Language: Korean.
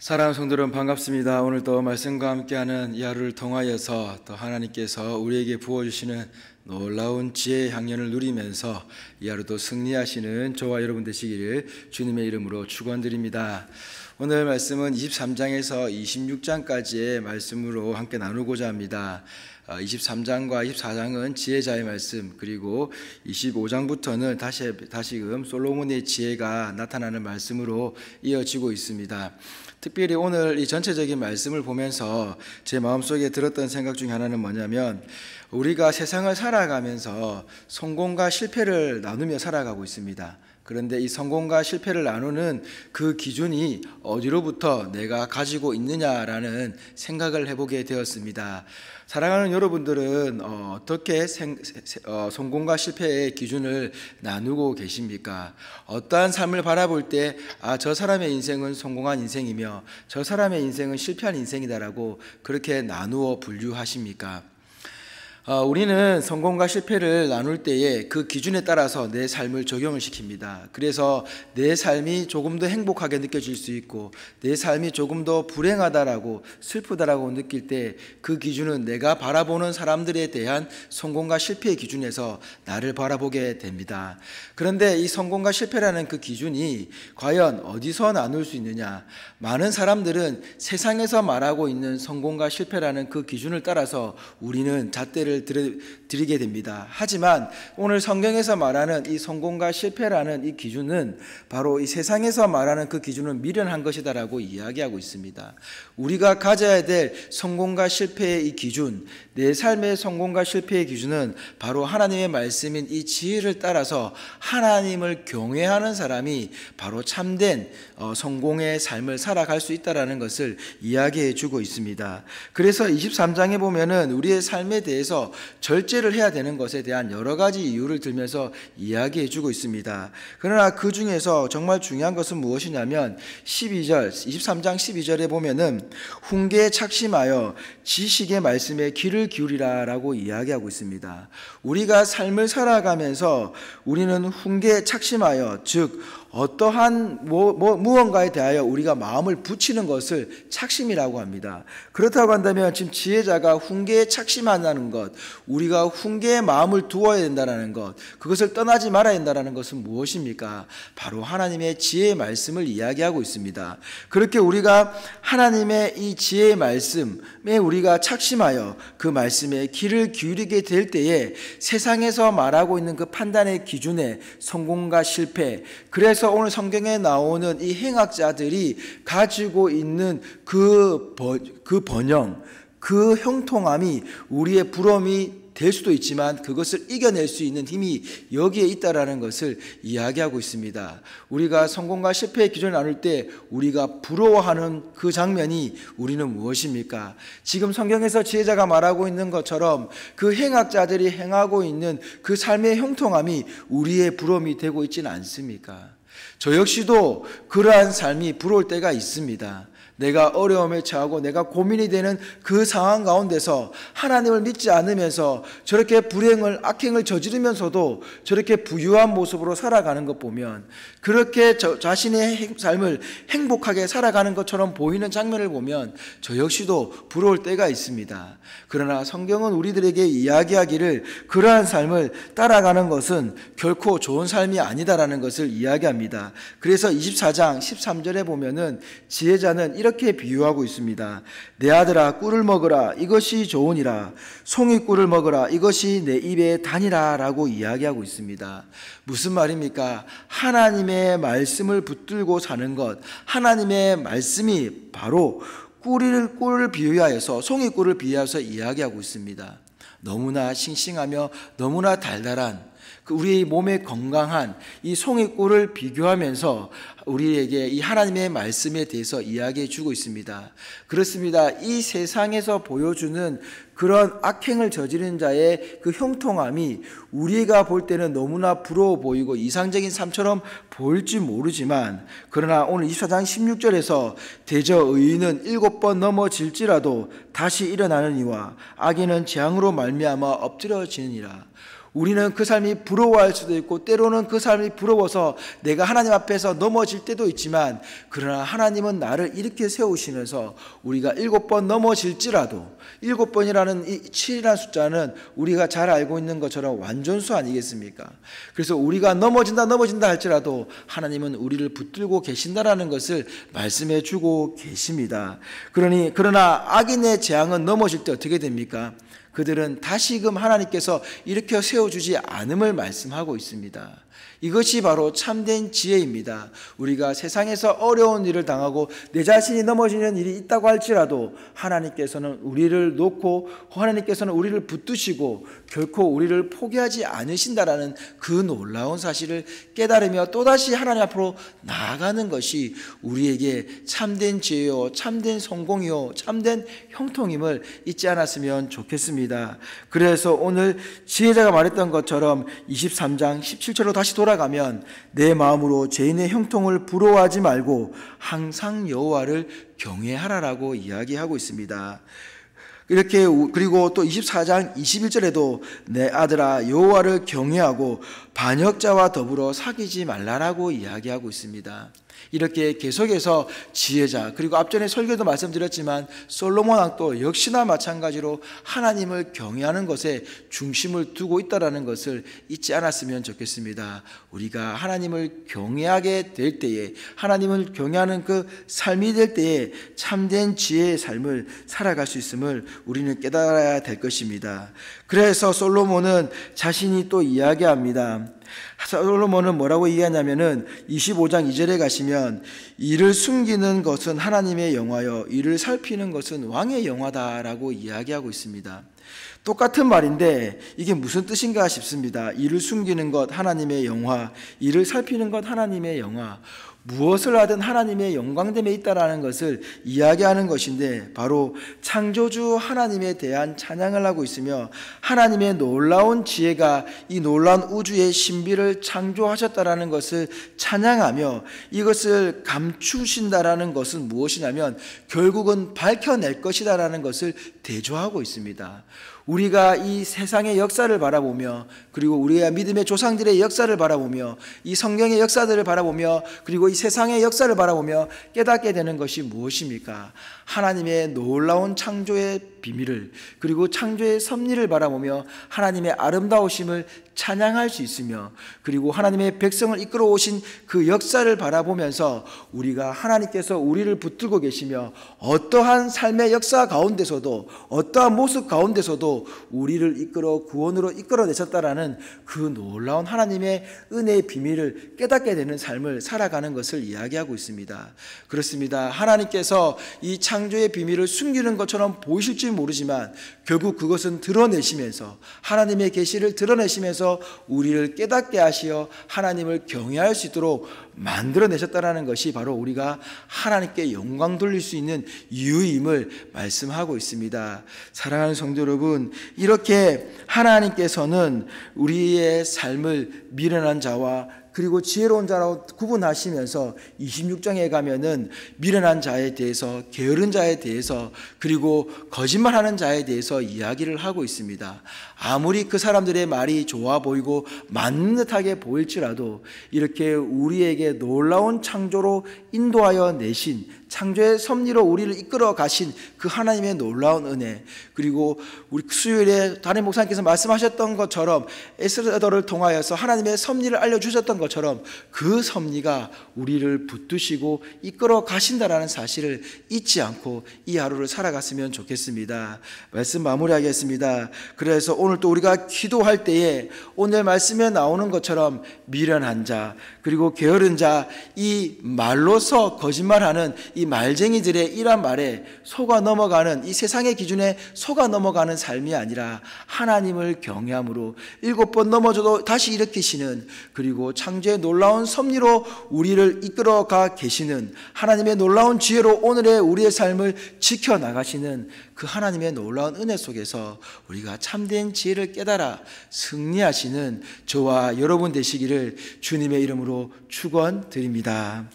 사랑하는 성도들 반갑습니다. 오늘 또 말씀과 함께하는 이 하루를 통하여서 또 하나님께서 우리에게 부어주시는 놀라운 지혜의 향연을 누리면서 이 하루도 승리하시는 저와 여러분 되시기를 주님의 이름으로 축원드립니다. 오늘 말씀은 23장에서 26장까지의 말씀으로 함께 나누고자 합니다. 23장과 24장은 지혜자의 말씀, 그리고 25장부터는 다시금 솔로몬의 지혜가 나타나는 말씀으로 이어지고 있습니다. 특별히 오늘 이 전체적인 말씀을 보면서 제 마음속에 들었던 생각 중에 하나는 뭐냐면, 우리가 세상을 살아가면서 성공과 실패를 나누며 살아가고 있습니다. 그런데 이 성공과 실패를 나누는 그 기준이 어디로부터 내가 가지고 있느냐라는 생각을 해보게 되었습니다. 사랑하는 여러분들은 어떻게 성공과 실패의 기준을 나누고 계십니까? 어떠한 삶을 바라볼 때 저 사람의 인생은 성공한 인생이며 저 사람의 인생은 실패한 인생이다라고 그렇게 나누어 분류하십니까? 우리는 성공과 실패를 나눌 때에 그 기준에 따라서 내 삶을 적용을 시킵니다. 그래서 내 삶이 조금 더 행복하게 느껴질 수 있고, 내 삶이 조금 더 불행하다라고 슬프다라고 느낄 때 그 기준은 내가 바라보는 사람들에 대한 성공과 실패의 기준에서 나를 바라보게 됩니다. 그런데 이 성공과 실패라는 그 기준이 과연 어디서 나눌 수 있느냐? 많은 사람들은 세상에서 말하고 있는 성공과 실패라는 그 기준을 따라서 우리는 잣대를 드리게 됩니다. 하지만 오늘 성경에서 말하는 이 성공과 실패라는 이 기준은 바로 이 세상에서 말하는 그 기준은 미련한 것이다라고 이야기하고 있습니다. 우리가 가져야 될 성공과 실패의 이 기준, 내 삶의 성공과 실패의 기준은 바로 하나님의 말씀인 이 지혜를 따라서 하나님을 경외하는 사람이 바로 참된 성공의 삶을 살아갈 수 있다라는 것을 이야기해 주고 있습니다. 그래서 23장에 보면은 우리의 삶에 대해서 절제를 해야 되는 것에 대한 여러 가지 이유를 들면서 이야기해 주고 있습니다. 그러나 그 중에서 정말 중요한 것은 무엇이냐면 23장 12절에 보면은 훈계에 착심하여 지식의 말씀에 귀를 기울이라 라고 이야기하고 있습니다. 우리가 삶을 살아가면서 우리는 훈계에 착심하여, 즉 어떠한 무언가에 대하여 우리가 마음을 붙이는 것을 착심이라고 합니다. 그렇다고 한다면 지금 지혜자가 훈계에 착심한다는 것, 우리가 훈계에 마음을 두어야 된다는 것, 그것을 떠나지 말아야 된다는 것은 무엇입니까? 바로 하나님의 지혜의 말씀을 이야기하고 있습니다. 그렇게 우리가 하나님의 이 지혜의 말씀에 우리가 착심하여 그 말씀에 귀를 기울이게 될 때에 세상에서 말하고 있는 그 판단의 기준에 성공과 실패, 그래서 오늘 성경에 나오는 이 행악자들이 가지고 있는 그 번영, 그 형통함이 우리의 부러움이 될 수도 있지만 그것을 이겨낼 수 있는 힘이 여기에 있다라는 것을 이야기하고 있습니다. 우리가 성공과 실패의 기준을 나눌 때 우리가 부러워하는 그 장면이 우리는 무엇입니까? 지금 성경에서 지혜자가 말하고 있는 것처럼 그 행악자들이 행하고 있는 그 삶의 형통함이 우리의 부러움이 되고 있지는 않습니까? 저 역시도 그러한 삶이 부러울 때가 있습니다. 내가 어려움에 처하고 내가 고민이 되는 그 상황 가운데서 하나님을 믿지 않으면서 저렇게 악행을 저지르면서도 저렇게 부유한 모습으로 살아가는 것 보면, 그렇게 자신의 삶을 행복하게 살아가는 것처럼 보이는 장면을 보면 저 역시도 부러울 때가 있습니다. 그러나 성경은 우리들에게 이야기하기를 그러한 삶을 따라가는 것은 결코 좋은 삶이 아니다라는 것을 이야기합니다. 그래서 24장 13절에 보면은 지혜자는 이렇게 비유하고 있습니다. 내 아들아, 꿀을 먹으라, 이것이 좋으니라. 송이꿀을 먹으라, 이것이 내 입에 다니라 라고 이야기하고 있습니다. 무슨 말입니까? 하나님의 말씀을 붙들고 사는 것, 하나님의 말씀이 바로 꿀을 비유하여서, 송이꿀을 비유하여서 이야기하고 있습니다. 너무나 싱싱하며 너무나 달달한, 우리 몸에 건강한 이 송이꿀을 비교하면서 우리에게 이 하나님의 말씀에 대해서 이야기해 주고 있습니다. 그렇습니다. 이 세상에서 보여주는 그런 악행을 저지른 자의 그 형통함이 우리가 볼 때는 너무나 부러워 보이고 이상적인 삶처럼 보일지 모르지만, 그러나 오늘 24장 16절에서 대저 의인은 7번 넘어질지라도 다시 일어나느니와 악인은 재앙으로 말미암아 엎드려지느니라. 우리는 그 삶이 부러워할 수도 있고 때로는 그 삶이 부러워서 내가 하나님 앞에서 넘어질 때도 있지만, 그러나 하나님은 나를 이렇게 세우시면서 우리가 7번 넘어질지라도 7번이라는 이 7이라는 숫자는 우리가 잘 알고 있는 것처럼 완전수 아니겠습니까? 그래서 우리가 넘어진다 할지라도 하나님은 우리를 붙들고 계신다라는 것을 말씀해 주고 계십니다. 그러나 악인의 재앙은 넘어질 때 어떻게 됩니까? 그들은 다시금 하나님께서 일으켜 세워주지 않음을 말씀하고 있습니다. 이것이 바로 참된 지혜입니다. 우리가 세상에서 어려운 일을 당하고 내 자신이 넘어지는 일이 있다고 할지라도 하나님께서는 우리를 놓고 하나님께서는 우리를 붙드시고 결코 우리를 포기하지 않으신다라는 그 놀라운 사실을 깨달으며 또다시 하나님 앞으로 나아가는 것이 우리에게 참된 지혜요, 참된 성공이요, 참된 형통임을 잊지 않았으면 좋겠습니다. 그래서 오늘 지혜자가 말했던 것처럼 23장 17절로 다시 돌아가면 내 마음으로 죄인의 형통을 부러워하지 말고 항상 여호와를 경외하라라고 이야기하고 있습니다. 그리고 또 24장 21절에도 내 아들아 여호와를 경외하고 반역자와 더불어 사귀지 말라라고 이야기하고 있습니다. 이렇게 계속해서 지혜자, 그리고 앞전에 설교도 말씀드렸지만 솔로몬 왕도 역시나 마찬가지로 하나님을 경외하는 것에 중심을 두고 있다는 것을 잊지 않았으면 좋겠습니다. 우리가 하나님을 경외하게 될 때에, 하나님을 경외하는 그 삶이 될 때에 참된 지혜의 삶을 살아갈 수 있음을 우리는 깨달아야 될 것입니다. 그래서 솔로몬은 자신이 또 이야기합니다. 솔로몬은 뭐라고 얘기하냐면은 25장 2절에 가시면 이를 숨기는 것은 하나님의 영화여 이를 살피는 것은 왕의 영화다라고 이야기하고 있습니다. 똑같은 말인데 이게 무슨 뜻인가 싶습니다. 이를 숨기는 것 하나님의 영화, 이를 살피는 것 하나님의 영화. 무엇을 하든 하나님의 영광됨에 있다라는 것을 이야기하는 것인데, 바로 창조주 하나님에 대한 찬양을 하고 있으며 하나님의 놀라운 지혜가 이 놀라운 우주의 신비를 창조하셨다라는 것을 찬양하며, 이것을 감추신다라는 것은 무엇이냐면 결국은 밝혀낼 것이다라는 것을 대조하고 있습니다. 우리가 이 세상의 역사를 바라보며, 그리고 우리의 믿음의 조상들의 역사를 바라보며, 이 성경의 역사들을 바라보며, 그리고 이 세상의 역사를 바라보며 깨닫게 되는 것이 무엇입니까? 하나님의 놀라운 창조의 비밀을, 그리고 창조의 섭리를 바라보며 하나님의 아름다우심을 찬양할 수 있으며, 그리고 하나님의 백성을 이끌어 오신 그 역사를 바라보면서 우리가 하나님께서 우리를 붙들고 계시며 어떠한 삶의 역사 가운데서도, 어떠한 모습 가운데서도 우리를 이끌어 구원으로 이끌어내셨다라는 그 놀라운 하나님의 은혜의 비밀을 깨닫게 되는 삶을 살아가는 것을 이야기하고 있습니다. 그렇습니다. 하나님께서 이 창조의 비밀을 숨기는 것처럼 보이실지 모르지만 결국 그것은 드러내시면서, 하나님의 계시를 드러내시면서 우리를 깨닫게 하시어 하나님을 경외할 수 있도록 만들어내셨다는 것이 바로 우리가 하나님께 영광 돌릴 수 있는 이유임을 말씀하고 있습니다. 사랑하는 성도 여러분, 이렇게 하나님께서는 우리의 삶을 미련한 자와 그리고 지혜로운 자로 구분하시면서 26장에 가면은 미련한 자에 대해서, 게으른 자에 대해서, 그리고 거짓말하는 자에 대해서 이야기를 하고 있습니다. 아무리 그 사람들의 말이 좋아 보이고 맞는 듯하게 보일지라도 이렇게 우리에게 놀라운 창조로 인도하여 내신, 창조의 섭리로 우리를 이끌어 가신 그 하나님의 놀라운 은혜, 그리고 우리 수요일에 담임 목사님께서 말씀하셨던 것처럼 에스더를 통하여서 하나님의 섭리를 알려주셨던 것처럼 그 섭리가 우리를 붙드시고 이끌어 가신다라는 사실을 잊지 않고 이 하루를 살아갔으면 좋겠습니다. 말씀 마무리하겠습니다. 그래서 오늘 또 우리가 기도할 때에 오늘 말씀에 나오는 것처럼 미련한 자, 그리고 게으른 자, 이 말로서 거짓말하는 이 말쟁이들의 이런 말에 속아 넘어가는, 이 세상의 기준에 속아 넘어가는 삶이 아니라 하나님을 경외함으로 7번 넘어져도 다시 일으키시는, 그리고 창조의 놀라운 섭리로 우리를 이끌어가 계시는, 하나님의 놀라운 지혜로 오늘의 우리의 삶을 지켜나가시는 그 하나님의 놀라운 은혜 속에서 우리가 참된 지혜를 깨달아 승리하시는 저와 여러분 되시기를 주님의 이름으로 축원드립니다.